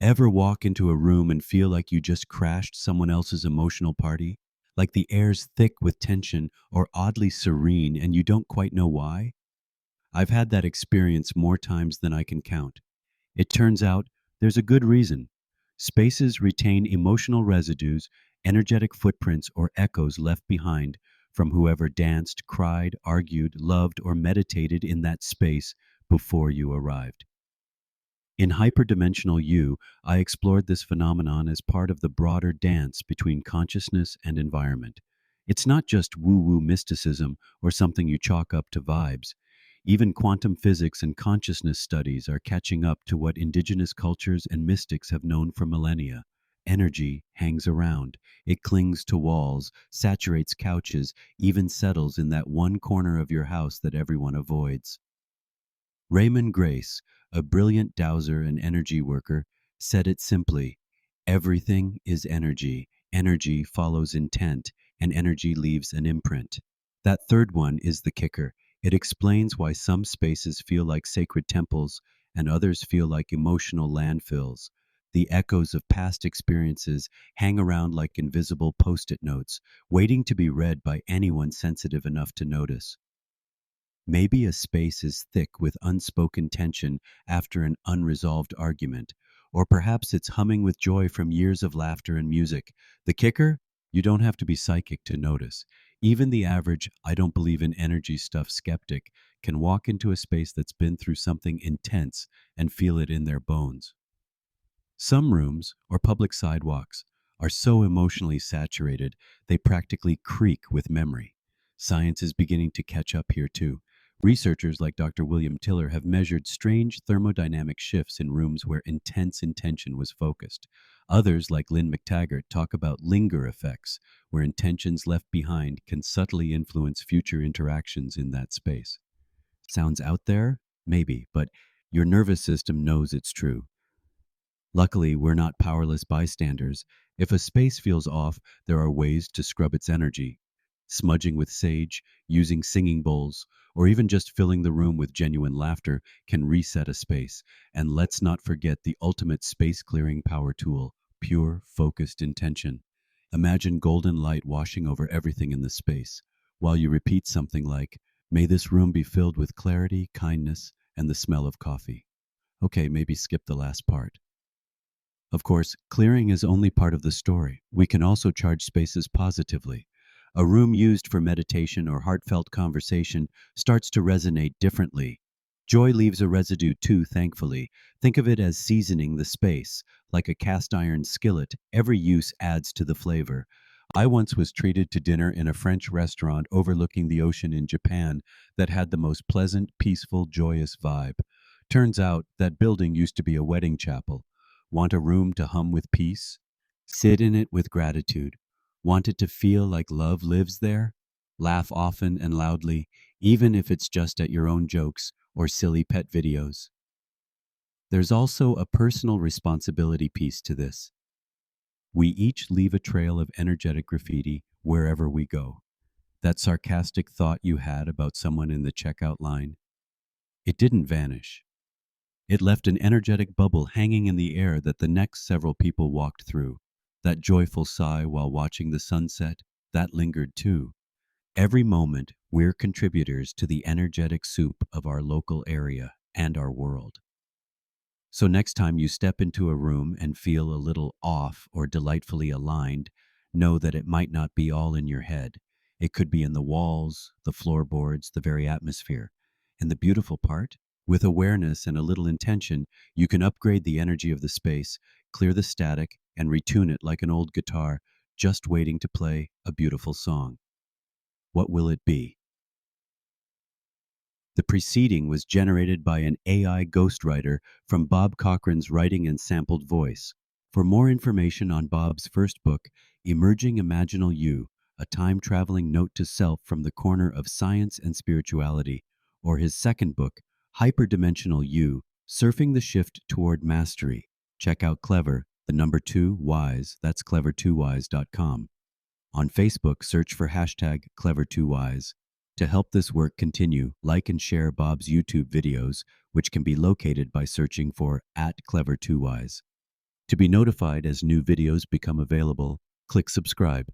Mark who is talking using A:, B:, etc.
A: Ever walk into a room and feel like you just crashed someone else's emotional party? Like the air's thick with tension or oddly serene and you don't quite know why? I've had that experience more times than I can count. It turns out there's a good reason. Spaces retain emotional residues, energetic footprints, or echoes left behind from whoever danced, cried, argued, loved, or meditated in that space before you arrived. In Hyperdimensional You, I explored this phenomenon as part of the broader dance between consciousness and environment. It's not just woo woo mysticism or something you chalk up to vibes. Even quantum physics and consciousness studies are catching up to what indigenous cultures and mystics have known for millennia. Energy hangs around. It clings to walls, saturates couches, even settles in that one corner of your house that everyone avoids. Raymond Grace, a brilliant dowser and energy worker, said it simply: everything is energy. Energy follows intent, and energy leaves an imprint. That third one is the kicker. It explains why some spaces feel like sacred temples and others feel like emotional landfills. The echoes of past experiences hang around like invisible post it notes, waiting to be read by anyone sensitive enough to notice. Maybe a space is thick with unspoken tension after an unresolved argument, or perhaps it's humming with joy from years of laughter and music. The kicker? You don't have to be psychic to notice. Even the average, I don't believe in energy stuff skeptic can walk into a space that's been through something intense and feel it in their bones. Some rooms, or public sidewalks, are so emotionally saturated they practically creak with memory. Science is beginning to catch up here too. Researchers like Dr. William Tiller have measured strange thermodynamic shifts in rooms where intense intention was focused. Others, like Lynn McTaggart, talk about linger effects, where intentions left behind can subtly influence future interactions in that space. Sounds out there? Maybe, but your nervous system knows it's true. Luckily, we're not powerless bystanders. If a space feels off, there are ways to scrub its energy. Smudging with sage, using singing bowls, or even just filling the room with genuine laughter can reset a space. And let's not forget the ultimate space clearing power tool: pure, focused intention. Imagine golden light washing over everything in the space, while you repeat something like, "May this room be filled with clarity, kindness, and the smell of coffee." Okay, maybe skip the last part. Of course, clearing is only part of the story. We can also charge spaces positively. A room used for meditation or heartfelt conversation starts to resonate differently. Joy leaves a residue too, thankfully. Think of it as seasoning the space. Like a cast iron skillet, every use adds to the flavor. I once was treated to dinner in a French restaurant overlooking the ocean in Japan that had the most pleasant, peaceful, joyous vibe. Turns out that building used to be a wedding chapel. Want a room to hum with peace? Sit in it with gratitude. Want it to feel like love lives there? Laugh often and loudly, even if it's just at your own jokes or silly pet videos. There's also a personal responsibility piece to this. We each leave a trail of energetic graffiti wherever we go. That sarcastic thought you had about someone in the checkout line, it didn't vanish. It left an energetic bubble hanging in the air that the next several people walked through. That joyful sigh while watching the sunset, that lingered too. Every moment, we're contributors to the energetic soup of our local area and our world. So next time you step into a room and feel a little off or delightfully aligned, know that it might not be all in your head. It could be in the walls, the floorboards, the very atmosphere. And the beautiful part? With awareness and a little intention, you can upgrade the energy of the space, clear the static, and retune it like an old guitar, just waiting to play a beautiful song. What will it be? The preceding was generated by an AI ghostwriter from Bob Cochran's writing and sampled voice. For more information on Bob's first book, Emerging Imaginal You, a time-traveling note to self from the corner of science and spirituality, or his second book, Hyperdimensional You, Surfing the Shift Toward Mastery, check out Clever, the number 2 Wise, that's clever2wise.com. On Facebook, search for hashtag Clever2Wise. To help this work continue, like and share Bob's YouTube videos, which can be located by searching for @Clever2Wise. To be notified as new videos become available, click subscribe.